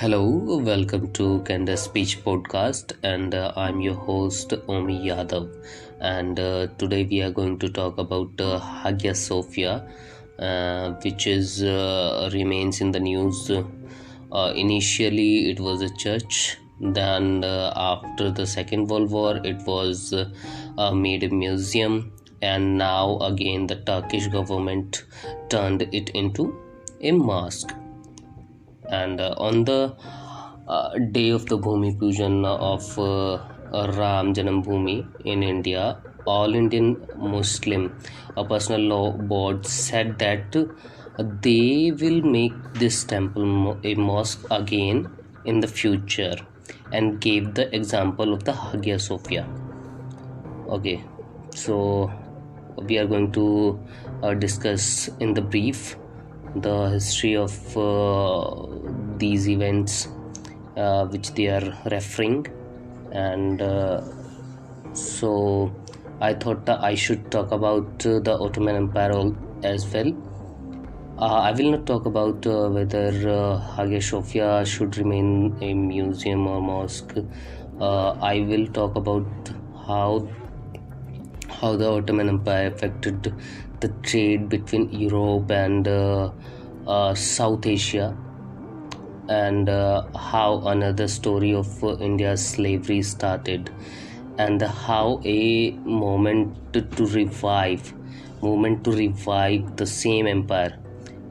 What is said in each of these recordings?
Hello, welcome to Candor Speech Podcast, and I'm your host Omi Yadav. And today we are going to talk about Hagia Sophia, which is remains in the news. Initially, it was a church. Then, after the Second World War, it was made a museum, and now again the Turkish government turned it into a mosque. And on the day of the Bhoomi Poojan of Janam Bhoomi in India, all Indian Muslim personal law board said that they will make this temple a mosque again in the future, and gave the example of the Hagia Sophia. Okay, so we are going to discuss in the brief the history of these events which they are referring, and so I thought that I should talk about the Ottoman Empire as well. I will not talk about whether Hagia Sophia should remain a museum or mosque. I will talk about how the Ottoman Empire affected the trade between Europe and South Asia, and how another story of India's slavery started, and how a movement to revive the same empire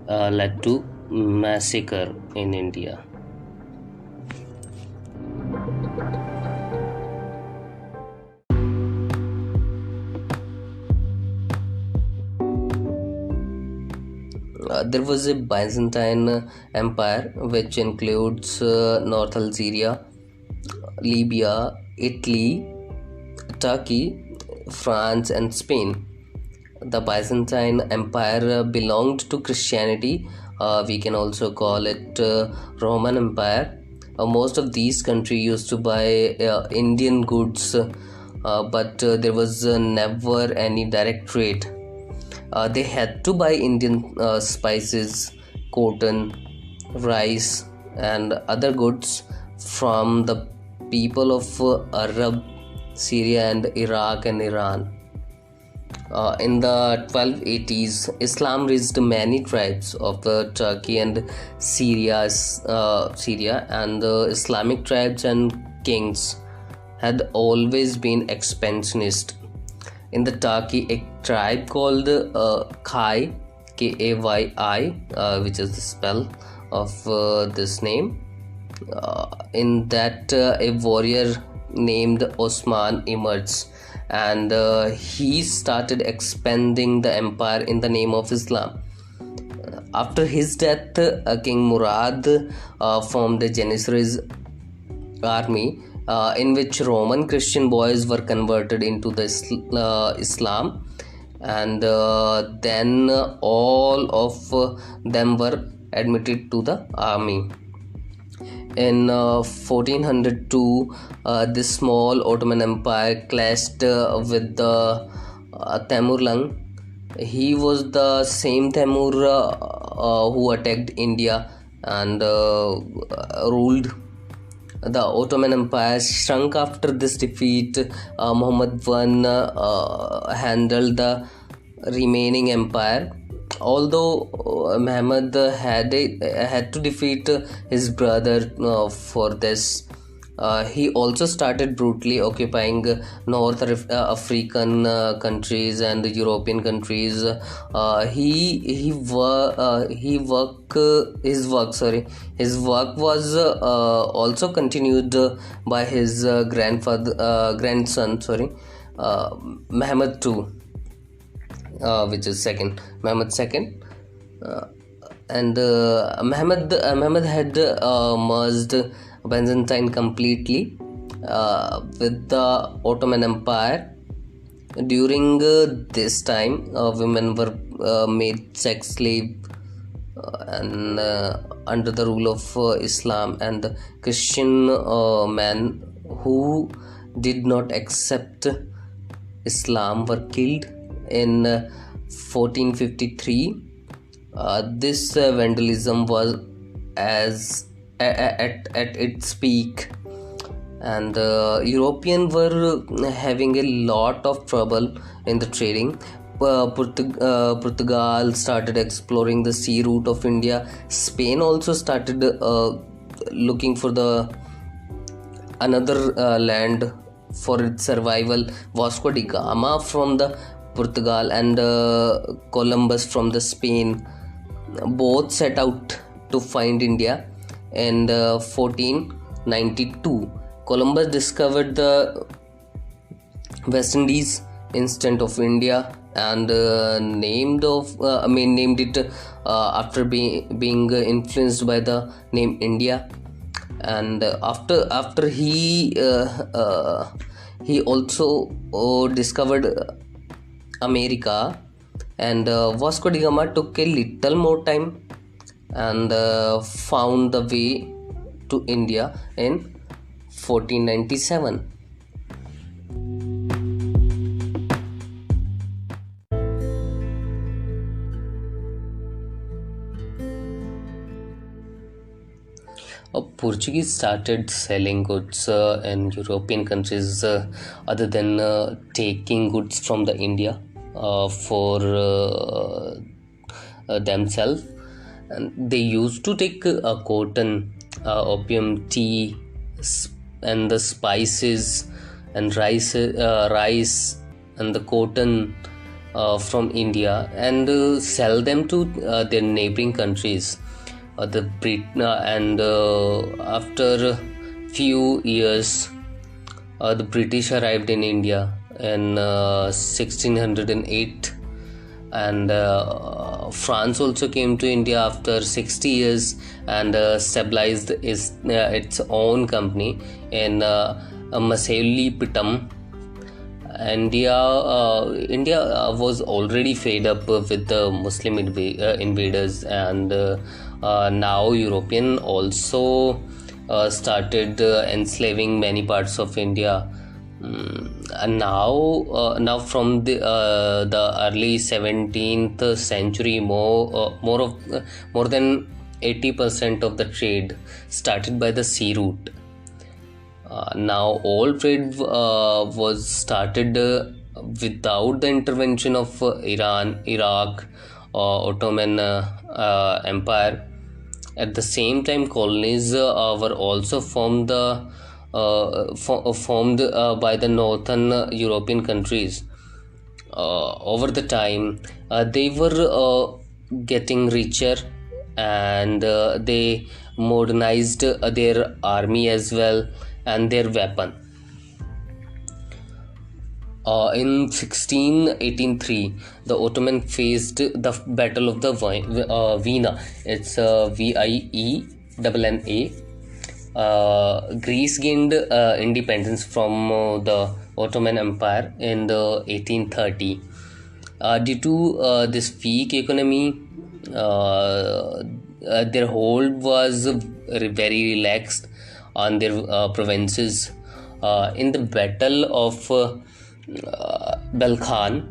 led to massacre in India. There was a Byzantine Empire which includes North Algeria, Libya, Italy, Turkey, France, and Spain. The Byzantine Empire belonged to Christianity. We can also call it Roman Empire. Most of these countries used to buy Indian goods, but there was never any direct trade. They had to buy Indian spices, cotton, rice, and other goods from the people of Arab, Syria, and Iraq and Iran. In the 1280s, Islam reached many tribes of Turkey and Syria, and the Islamic tribes and kings had always been expansionist. In the Turkey, a tribe called Kay, Kayyi, which is the spell of this name. In that, a warrior named Osman emerged, and he started expanding the empire in the name of Islam. After his death, King Murad formed a Janissary army in which Roman Christian boys were converted into the Islam, and then all of them were admitted to the army. In 1402, this small Ottoman Empire clashed with the Temurlang. He was the same Temur who attacked India and ruled. The Ottoman Empire shrunk after this defeat. Muhammad I handled the remaining empire. Although Muhammad had to defeat his brother for this, he also started brutally occupying North African countries and European countries. His work was also continued by his grandson, Muhammad II, which is Muhammad II. And Muhammad had merged Byzantine completely with the Ottoman Empire. During this time, women were made sex slave and under the rule of Islam, and the Christian men who did not accept Islam were killed in 1453. This vandalism was as at its peak, and Europeans were having a lot of trouble in the trading. Portugal started exploring the sea route of India. Spain also started looking for the another land for its survival. Vasco da Gama from the Portugal and Columbus from the Spain both set out to find India. In 1492, Columbus discovered the West Indies instead of India, and named it after being influenced by the name India. And after he also discovered America, and Vasco da Gama took a little more time and found the way to India in 1497. Portuguese started selling goods in European countries other than taking goods from the India for themselves. And they used to take cotton, opium, tea, and the spices and rice and the cotton from India, and sell them to their neighboring countries. After few years, the British arrived in India in 1608, and France also came to India after 60 years and stabilized its own company in Masulipatam. India was already fed up with the Muslim invaders, and now European also started enslaving many parts of India. And now from the early 17th century, more than 80% of the trade started by the sea route. Now all trade was started without the intervention of Iran, Iraq, Ottoman Empire. At the same time, colonies were also formed by the northern European countries. Over the time, they were getting richer, and they modernized their army as well and their weapon. In 1683, the Ottoman faced the Battle of the Vienna. It's Vienna. Greece gained independence from the Ottoman Empire in the 1830. Due to this weak economy, their hold was very relaxed on their provinces. In the Battle of Balkan,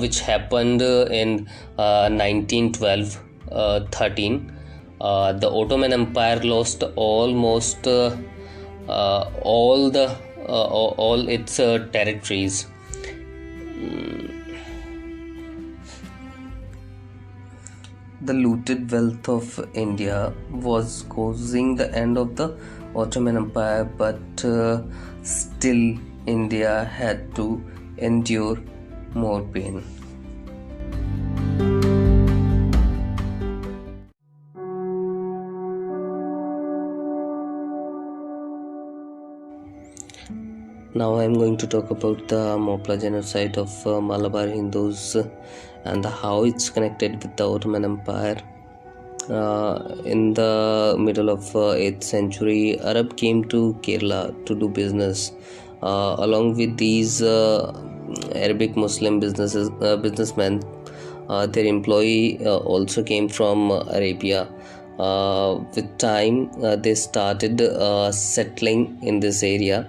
which happened in 1912-13, the Ottoman Empire lost almost all its territories. The looted wealth of India was causing the end of the Ottoman Empire, but still India had to endure more pain. Now I am going to talk about the Moplah genocide of Malabar Hindus and how it's connected with the Ottoman Empire. In the middle of 8th century, Arab came to Kerala to do business. Along with these Arabic Muslim businessmen, their employee also came from Arabia. With time, they started settling in this area,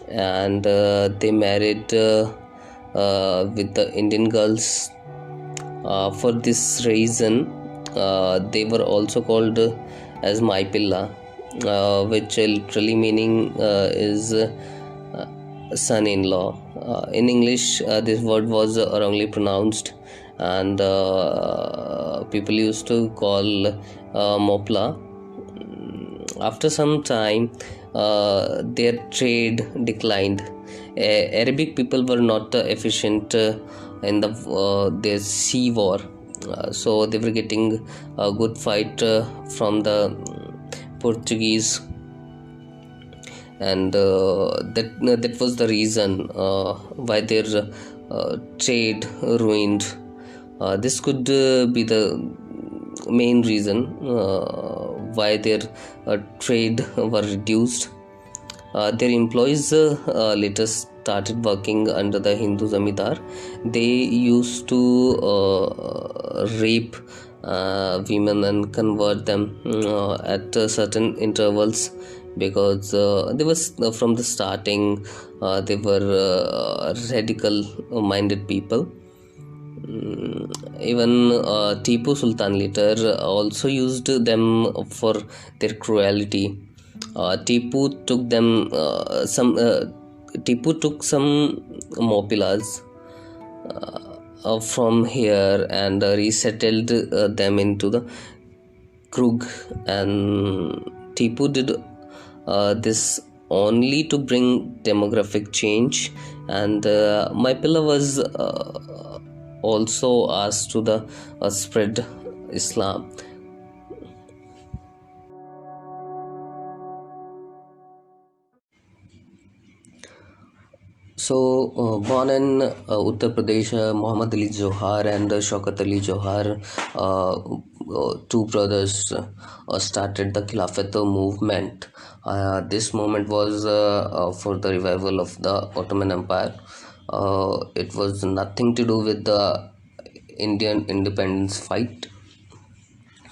and they married with the Indian girls. For this reason, they were also called as Maipilla. which literally meaning is son-in-law. In English, this word was wrongly pronounced, and people used to call Mopla. After some time, their trade declined. Arabic people were not efficient in their sea war, so they were getting a good fight from the Portuguese, and that was the reason why their trade ruined. This could be the main reason why their trade were reduced. Their employees later started working under the Hindu zamindar. They used to rape women and convert them at certain intervals, because they was from the starting they were radical minded people. Even Tipu Sultan later also used them for their cruelty. Tipu took them some Tipu took some Moplahs from here and resettled them into the Krug, and Tipu did this only to bring demographic change, and Maipilla was also asked to the spread Islam. So, born in Uttar Pradesh, Muhammad Ali Johar and Shaukat Ali Johar, two brothers, started the Khilafat movement. This movement was for the revival of the Ottoman Empire. It was nothing to do with the Indian independence fight.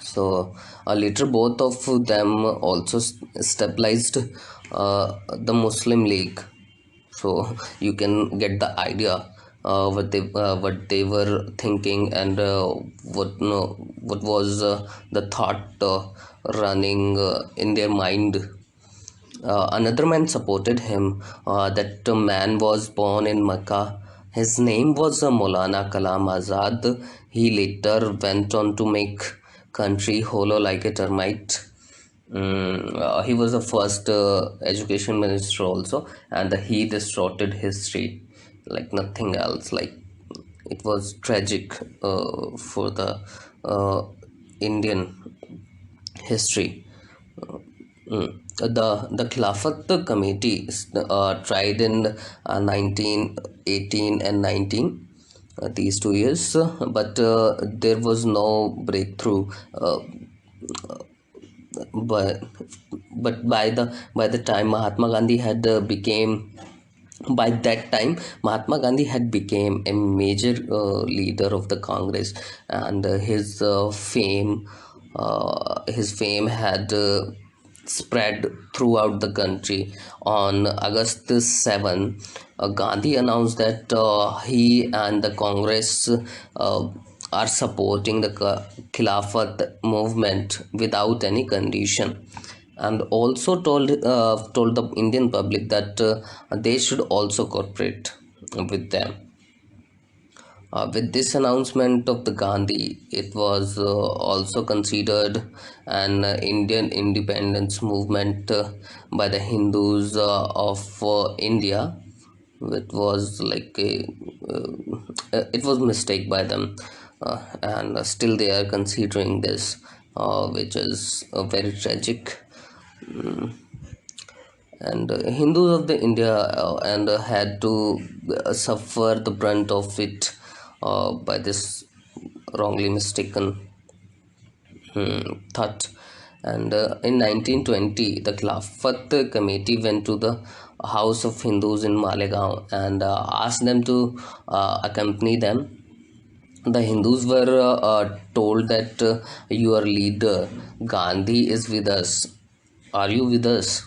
So later, both of them also stabilized the Muslim League. So you can get the idea what they were thinking, and what was the thought running in their mind. Another man supported him. That man was born in Mecca. His name was Maulana Kalam Azad. He later went on to make country hollow like a termite. He was the first education minister also, and he distorted history like nothing else. Like, it was tragic for the Indian history. The Khilafat committee tried in 1918 and 19, these 2 years, but there was no breakthrough. But by the time Mahatma Gandhi had became by that time Mahatma Gandhi had became a major leader of the Congress, and his fame had spread throughout the country. On August 7, Gandhi announced that he and the Congress are supporting the Khilafat movement without any condition, and also told the Indian public that they should also cooperate with them. With this announcement of the Gandhi, it was also considered an Indian independence movement by the Hindus of India. It was like it was mistake by them, and still they are considering this, which is very tragic. And Hindus of the India and had to suffer the brunt of it by this wrongly mistaken thought. And in 1920, the Khilafat committee went to the House of Hindus in Malegaon and asked them to accompany them. The Hindus were told that your leader Gandhi is with us. Are you with us?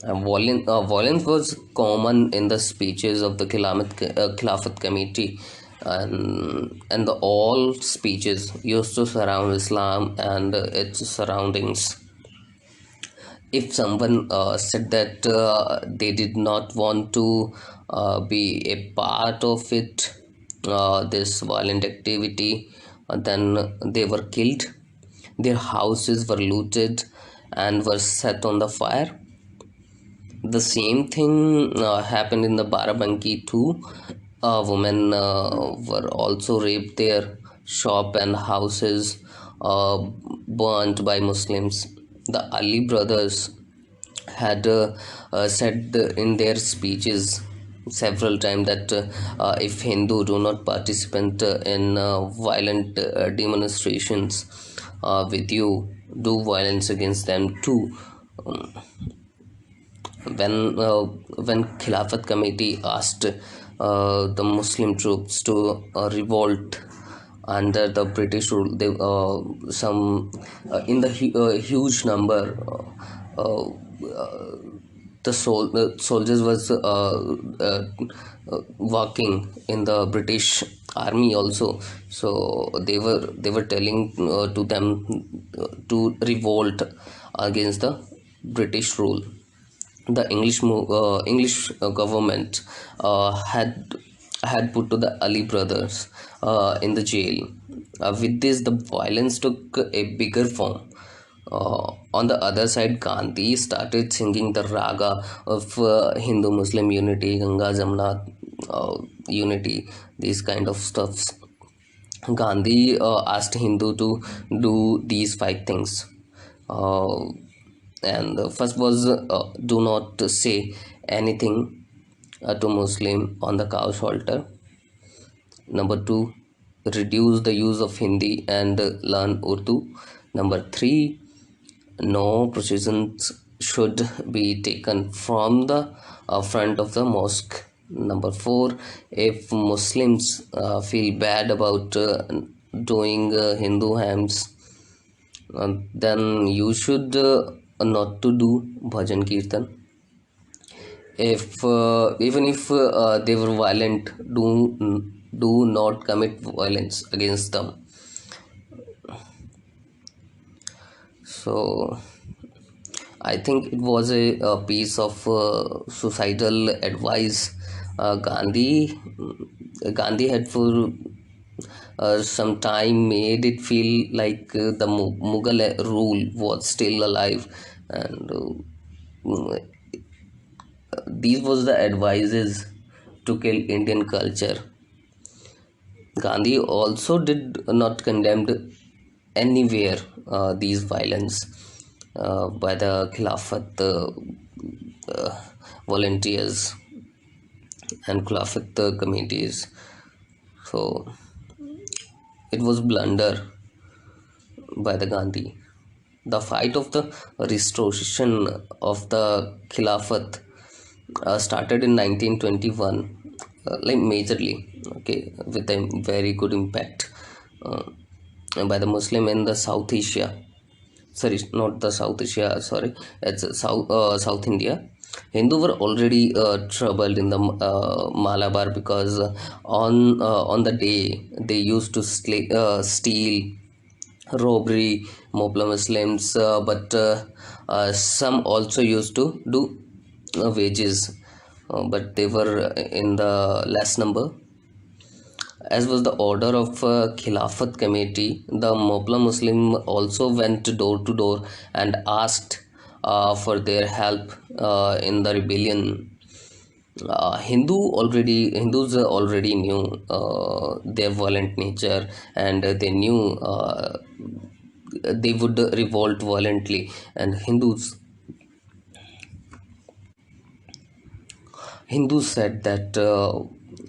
Violence was common in the speeches of the Khilafat committee, and all speeches used to surround Islam and its surroundings. if someone said that they did not want to be a part of it, this violent activity, then they were killed, their houses were looted and were set on the fire. The same thing happened in the Barabanki too. Women were also raped there, shop and houses uh, burnt by Muslims. The Ali brothers had said in their speeches several times that if Hindu do not participate in violent demonstrations with you, do violence against them too. Um, when Khilafat committee asked the Muslim troops to revolt under the British rule, they some in the huge number. Uh, the soldiers was working in the British army also, so they were telling to them to revolt against the British rule. The English government had put to the Ali brothers in the jail. With this, the violence took a bigger form. On the other side, Gandhi started singing the raga of Hindu-Muslim unity, Ganga Jamna unity, these kind of stuffs. Gandhi asked Hindu to do these five things. Uh, and the first was do not say anything to Muslim on the couch altar. Number two, reduce the use of Hindi and learn Urdu. Number three, no processions should be taken from the front of the mosque. Number four, if Muslims feel bad about doing Hindu hymns, then you should not to do bhajan kirtan. If even if they were violent, do not commit violence against them. So I think it was a piece of suicidal advice. Gandhi had for some time made it feel like the Mughal rule was still alive, and these was the advices to kill Indian culture. Gandhi also did not condemn anywhere these violence by the Khilafat uh, volunteers and Khilafat committees. So it was blunder by the Gandhi. The fight of the restoration of the Khilafat started in 1921, like majorly, okay, with a very good impact uh, by the Muslim in the South Asia. Sorry, not the South Asia. Sorry, it's South India. Hindu were already troubled in the Malabar because on the day they used to steal, robbery, Mopla Muslims, but some also used to do wages, but they were in the less number. As was the order of Khilafat committee, the Mopla Muslim also went door to door and asked for their help in the rebellion. Hindus already knew their violent nature, and they knew they would revolt violently, and Hindus said that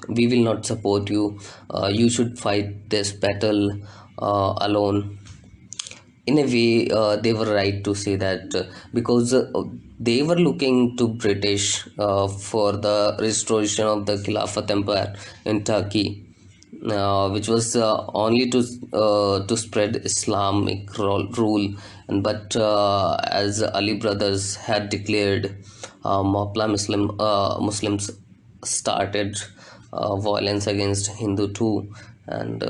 we will not support you. You should fight this battle alone. In a way, they were right to say that because they were looking to British for the restoration of the Khilafat Empire in Turkey, which was only to spread Islamic rule, and but as Ali brothers had declared, Mopla Muslims started violence against Hindu too, and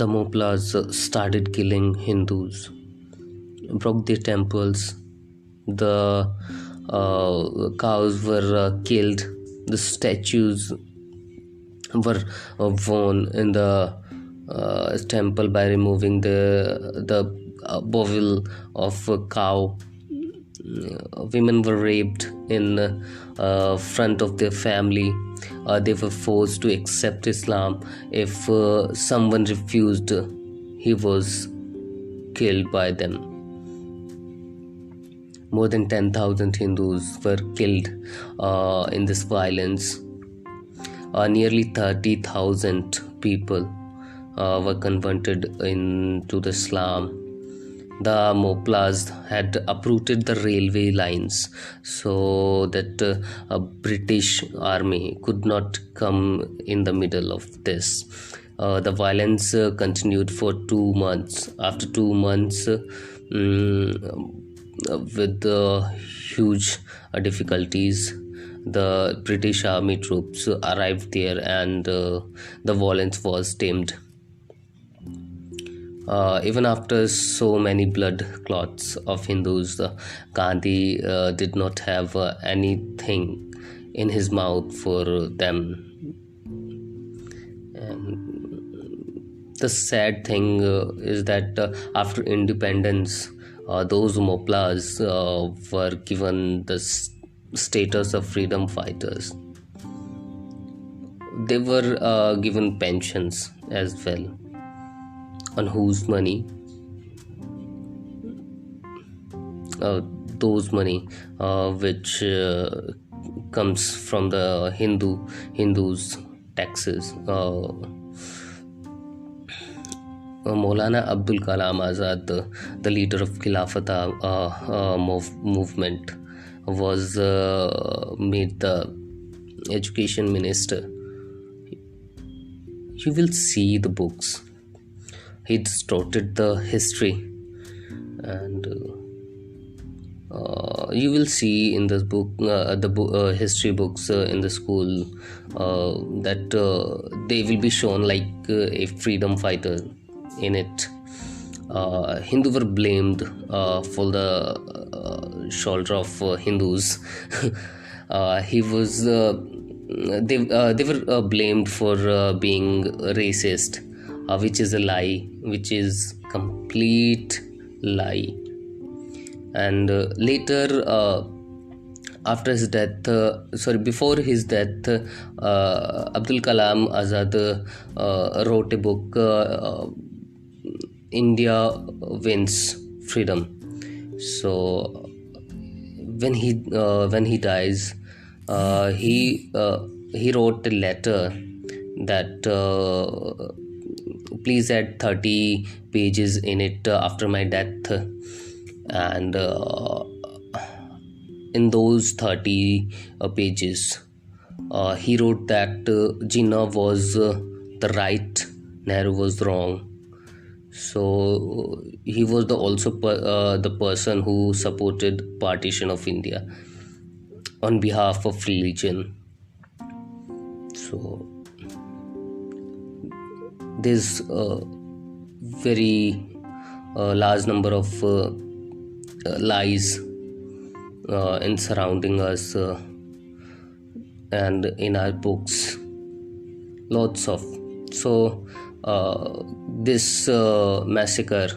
the Moplahs started killing Hindus, broke their temples, the cows were killed, the statues were worn in the temple by removing the bovil of a cow. Women were raped in front of their family. They were forced to accept Islam. If someone refused, he was killed by them. More than 10,000 Hindus were killed in this violence. Nearly 30,000 people were converted into the Islam. The Moplahs had uprooted the railway lines so that a British army could not come in the middle of this. The violence continued for 2 months. After 2 months, with huge difficulties, the British army troops arrived there and the violence was tamed. Even after so many blood clots of Hindus, Gandhi did not have anything in his mouth for them. And the sad thing is that after independence, those Moplahs were given the status of freedom fighters. They were given pensions as well, on whose money? Those money which comes from the Hindus' taxes. Maulana Abdul Kalam Azad, the leader of Khilafat movement, was made the education minister. You will see the books. He distorted the history, and you will see in this book, history books in the school, that they will be shown like a freedom fighter in it. Hindu were blamed for the shoulder of Hindus. He was. They were blamed for being racist, which is a lie, which is complete lie. And later, after his death, before his death, Abdul Kalam Azad wrote a book, India Wins Freedom. So when he dies, he wrote a letter that please add 30 pages in it after my death, and in those 30 pages he wrote that Jinnah was the right, Nehru was wrong. So he was the person who supported partition of India on behalf of religion. So there's a very large number of lies in surrounding us and in our books, lots of. So this massacre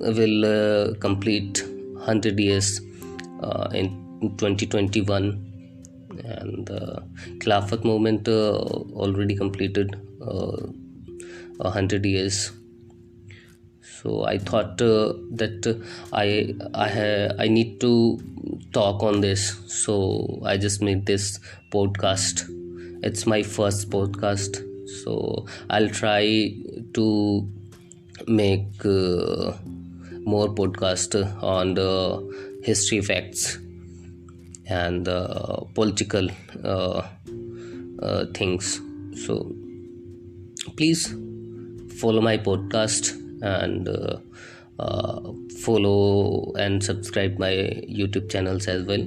will complete 100 years in 2021, and Khilafat movement already completed 100 years. So I thought that I need to talk on this, so I just made this podcast. It's my first podcast, so I'll try to make more podcast on the history facts and political things. So please follow my podcast and follow and subscribe my YouTube channels as well.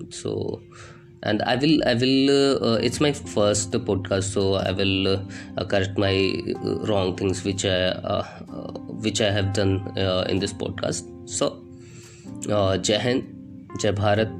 So And I will it's my first podcast, so I will correct my wrong things which I have done in this podcast. So Jai Hind, Jai Bharat,